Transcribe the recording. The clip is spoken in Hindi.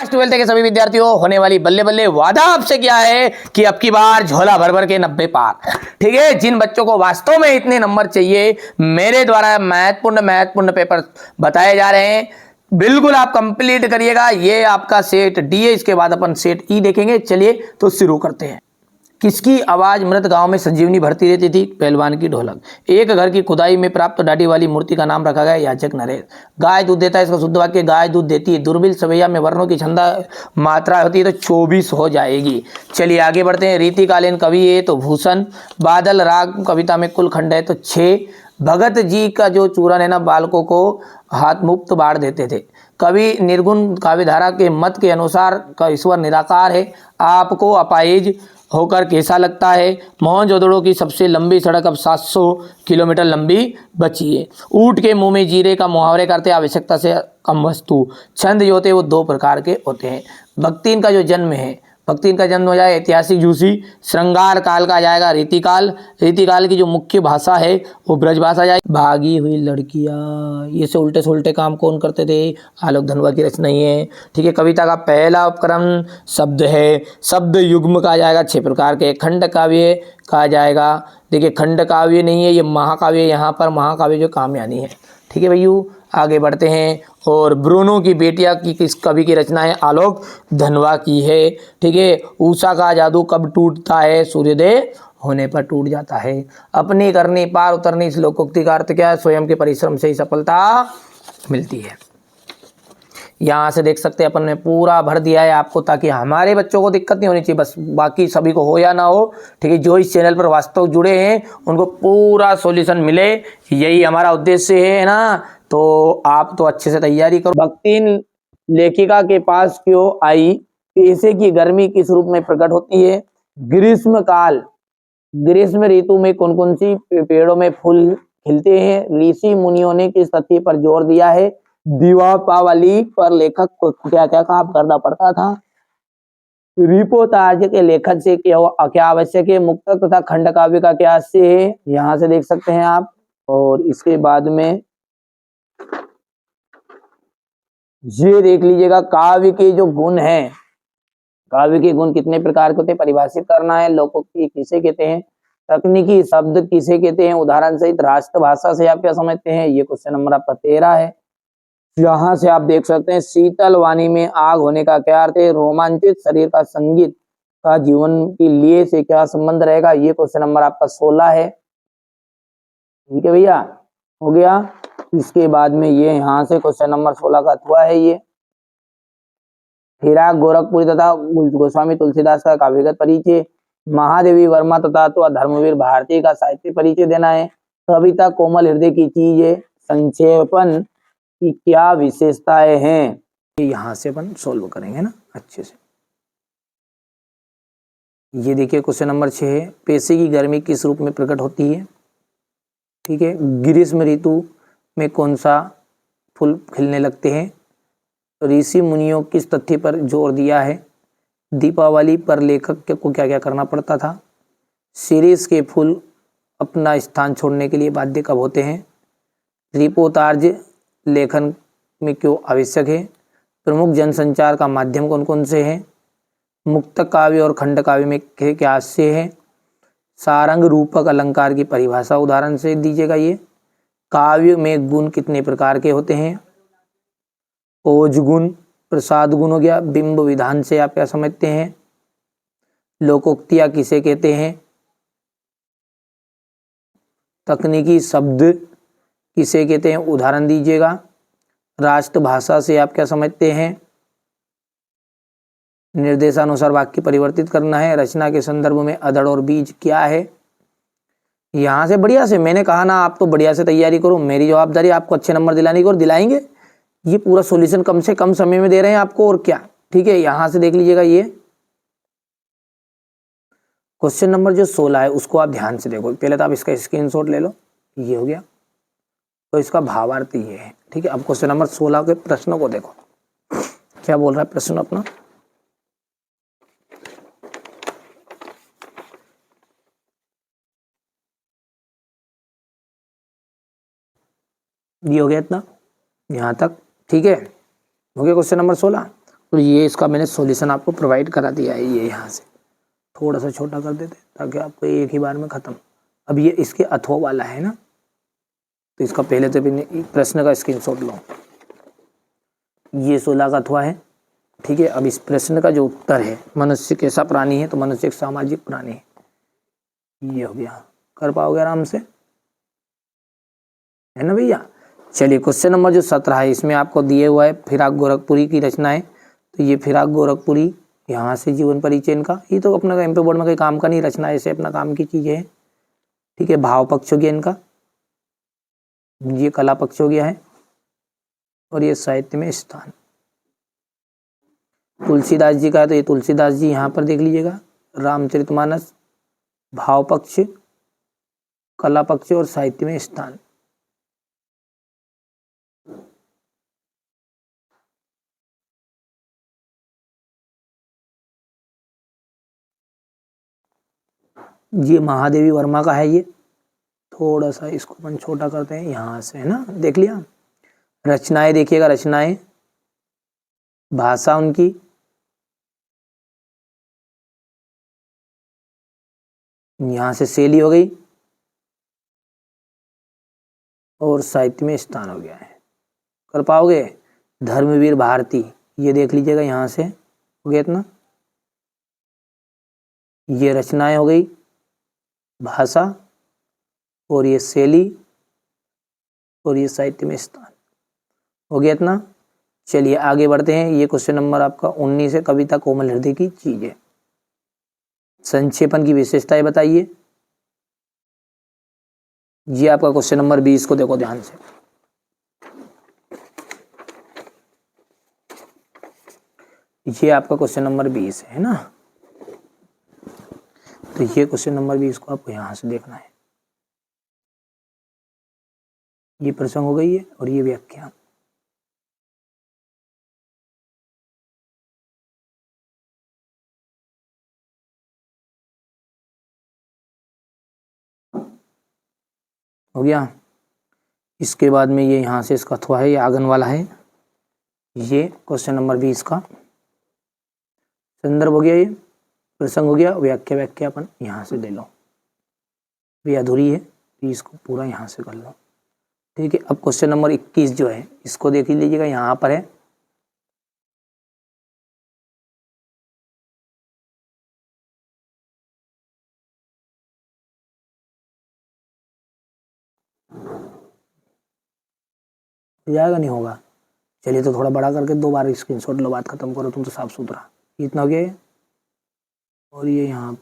ट्वेल्थ के सभी विद्यार्थियों, होने वाली बल्ले बल्ले वादा आपसे क्या है कि अब की बार झोला भर भर के 90 पार। ठीक है, जिन बच्चों को वास्तव में इतने नंबर चाहिए, मेरे द्वारा महत्वपूर्ण पेपर बताए जा रहे हैं, बिल्कुल आप कंप्लीट करिएगा। ये आपका सेट डी है, इसके बाद अपन सेट ई देखेंगे। चलिए तो शुरू करते हैं। किसकी आवाज मृत गांव में संजीवनी भरती रहती थी? पहलवान की ढोलक। एक घर की खुदाई में प्राप्त दाढ़ी वाली मूर्ति का नाम रखा गया याचक नरेश। गाय दूध देता है, इसका शुद्ध वाक्य गाय दूध देती है। दुर्बिल सवैया में वर्णों की छंदा मात्रा होती है तो 24 हो जाएगी। चलिए आगे बढ़ते हैं। रीतिकालीन कवि है तो भूषण। बादल राग कविता में कुल खंड है तो 6। भगत जी का जो चूरन है ना, बालकों को हाथ मुक्त बाढ़ देते थे। कवि निर्गुण काव्यधारा के मत के अनुसार का ईश्वर निराकार है। आपको अपाहिज होकर कैसा लगता है? मोहनजोदड़ो की सबसे लंबी सड़क अब 700 किलोमीटर लंबी बची है। ऊँट के मुंह में जीरे का मुहावरे करते आवश्यकता से कम वस्तु। छंद जो होते हैं वो 2 प्रकार के होते हैं। भक्तिन का जो जन्म है, भक्तिन का जन्म हो जाए ऐतिहासिक यूसी। श्रृंगार काल का आ जाएगा रीतिकाल। रीतिकाल की जो मुख्य भाषा है वो ब्रज भाषा जाएगी। भागी हुई लड़कियां, ये से उल्टे सुलटे काम कौन करते थे? आलोक धनवा की रचना ही है। ठीक है, कविता का पहला उपक्रम शब्द है। शब्द युग्म का आ जाएगा 6 प्रकार के। खंड काव्य कहा जाएगा। देखिए खंड काव्य नहीं है, ये महाकाव्य। यहाँ पर महाकाव्य जो कामयानी है। ठीक है भैया, आगे बढ़ते हैं। और ब्रूनो की बेटियां की किस कवि की रचना है? आलोक धनवा की है। ठीक है, उषा का जादू कब टूटता है? सूर्योदय होने पर टूट जाता है। अपनी करनी पार उतरनी, इस लोकोक्ति का अर्थ क्या है? स्वयं के परिश्रम से ही सफलता मिलती है। यहाँ से देख सकते हैं अपन ने पूरा भर दिया है आपको, ताकि हमारे बच्चों को दिक्कत नहीं होनी चाहिए, बस बाकी सभी को हो या ना हो। ठीक है, जो इस चैनल पर वास्तव जुड़े हैं उनको पूरा सॉल्यूशन मिले, यही हमारा उद्देश्य है ना। तो आप तो अच्छे से तैयारी करो। भक्तिन लेखिका के पास क्यों आई? पैसे की गर्मी किस रूप में प्रकट होती है? ग्रीष्म काल, ग्रीष्म ऋतु में कौन कौन सी पेड़ों में फूल खिलते हैं? ऋषि मुनियों ने किस तथ्य पर जोर दिया है? दीपावली पर लेखक को क्या क्या काम करना पड़ता था? रिपोर्ताज के लेखक से क्या आवश्यक है? मुक्तक तथा खंड काव्य का क्या आशय है? यहाँ से देख सकते हैं आप। और इसके बाद में ये देख लीजिएगा, काव्य के जो गुण हैं, काव्य के गुण कितने प्रकार के होते हैं परिभाषित करना है। लोकोक्ति किसे कहते हैं? तकनीकी शब्द किसे कहते हैं? उदाहरण सहित राष्ट्रभाषा से आप क्या समझते हैं? ये क्वेश्चन नंबर आपका 13 है। यहाँ से आप देख सकते हैं, शीतल वाणी में आग होने का क्या अर्थ है? रोमांचित शरीर का संगीत का जीवन के लिए से क्या संबंध रहेगा? ये क्वेश्चन नंबर आपका 16 है। ठीक है भैया, हो गया। इसके बाद में ये यहाँ से क्वेश्चन नंबर 16 का हुआ है ये। फिराक गोरखपुरी तथा गोस्वामी तुलसीदास का काव्यगत परिचय। महादेवी वर्मा तथा तो धर्मवीर भारती का साहित्य परिचय देना है। कविता कोमल हृदय की चीज है। संक्षेपण की क्या विशेषताएं हैं? यहाँ से अपन सोल्व करेंगे ना अच्छे से। ये देखिए क्वेश्चन नंबर 6 है, पैसे की गर्मी किस रूप में प्रकट होती है? ठीक है, ग्रीष्म ऋतु में कौन सा फूल खिलने लगते हैं? ऋषि मुनियों किस तथ्य पर जोर दिया है? दीपावली पर लेखक को क्या क्या करना पड़ता था? शिरीष के फूल अपना स्थान छोड़ने के लिए बाध्य कब होते हैं? रिपोर्ताज लेखन में क्यों आवश्यक है? प्रमुख जनसंचार का माध्यम कौन कौन से हैं? मुक्तक काव्य और खंड काव्य में क्या आशय है? सारंग रूपक अलंकार की परिभाषा उदाहरण से दीजिएगा। ये काव्य में गुण कितने प्रकार के होते हैं? ओज गुण, प्रसाद गुण हो गया। बिंब विधान से आप क्या समझते हैं? लोकोक्तियां किसे कहते हैं? तकनीकी शब्द किसे कहते हैं? उदाहरण दीजिएगा। राष्ट्रभाषा से आप क्या समझते हैं? निर्देशानुसार वाक्य परिवर्तित करना है। रचना के संदर्भ में अधड़ और बीज क्या है? यहाँ से बढ़िया से, मैंने कहा ना आप तो बढ़िया से तैयारी करो, मेरी जवाबदारी आपको अच्छे नंबर दिलाने की, और दिलाएंगे। ये पूरा सॉल्यूशन कम से कम समय में दे रहे हैं आपको, और क्या। ठीक है, यहाँ से देख लीजिएगा। ये क्वेश्चन नंबर जो 16 है उसको आप ध्यान से देखो। पहले तो आप इसका स्क्रीनशॉट ले लो, ये हो गया। तो इसका भावार्थ ये है। ठीक है, अब क्वेश्चन नंबर 16 के प्रश्नों को देखो, क्या बोल रहा है प्रश्न अपना। ये हो गया इतना, यहाँ तक। ठीक है, हो गया क्वेश्चन नंबर 16। तो ये इसका मैंने सॉल्यूशन आपको प्रोवाइड करा दिया है। ये यहाँ से थोड़ा सा छोटा कर देते ताकि आपको एक ही बार में ख़त्म। अब ये इसके अथवा वाला है ना, तो इसका पहले तो प्रश्न का स्क्रीनशॉट लो। ये 16 का अथवा है, ठीक है। अब इस प्रश्न का जो उत्तर है, मनुष्य कैसा प्राणी है, तो मनुष्य एक सामाजिक प्राणी है। ये हो गया, कर पाओगे आराम से, है ना भैया। चलिए क्वेश्चन नंबर जो 17 है, इसमें आपको दिए हुआ है फिराक गोरखपुरी की रचनाएं। तो ये फिराक गोरखपुरी, यहाँ से जीवन परिचय इनका, ये तो अपना एमपी बोर्ड में कोई काम का नहीं, रचना ऐसे अपना काम की चीजें हैं, ठीक है। भाव पक्ष हो गया इनका, ये कला पक्ष हो गया है, और ये साहित्य में स्थान। तुलसीदास जी का है, तो ये तुलसीदास जी यहाँ पर देख लीजिएगा, रामचरितमानस, भाव पक्ष, कला पक्ष और साहित्य में स्थान। ये महादेवी वर्मा का है। ये थोड़ा सा इसको अपन छोटा करते हैं यहाँ से, है ना, देख लिया। रचनाएं देखिएगा, रचनाएं, भाषा उनकी, यहाँ से शैली हो गई, और साहित्य में स्थान हो गया है। कर पाओगे। धर्मवीर भारती, ये देख लीजिएगा, यहाँ से हो गया इतना। ये रचनाएं हो गई, भाषा, और ये शैली, और ये साहित्य में स्थान हो गया इतना। चलिए आगे बढ़ते हैं। ये क्वेश्चन नंबर आपका 19 है, कविता कोमल हृदय की चीजें। संक्षेपण की विशेषताएं बताइए। ये आपका क्वेश्चन नंबर 20 को देखो ध्यान से। ये आपका क्वेश्चन नंबर 20 है ना, तो ये क्वेश्चन नंबर 20 को आपको यहां से देखना है। ये प्रसंग हो गई है, और ये व्याख्या। हो गया। इसके बाद में ये यहाँ से इसका अथवा है, ये आगन वाला है। ये क्वेश्चन नंबर 20 का संदर्भ हो गया, ये प्रसंग हो गया, व्याख्या, व्याख्या अपन यहाँ से ले लो, ये अधूरी है, तो इसको पूरा यहाँ से कर लो, ठीक है। अब क्वेश्चन नंबर 21 जो है, इसको देख लीजिएगा, यहाँ पर है। जाएगा नहीं होगा। चलिए तो थोड़ा बड़ा करके 2 बार स्क्रीनशॉट लो, बात खत्म करो, तुम तो साफ सुथरा। इतना हो गया, और ये यहाँ पर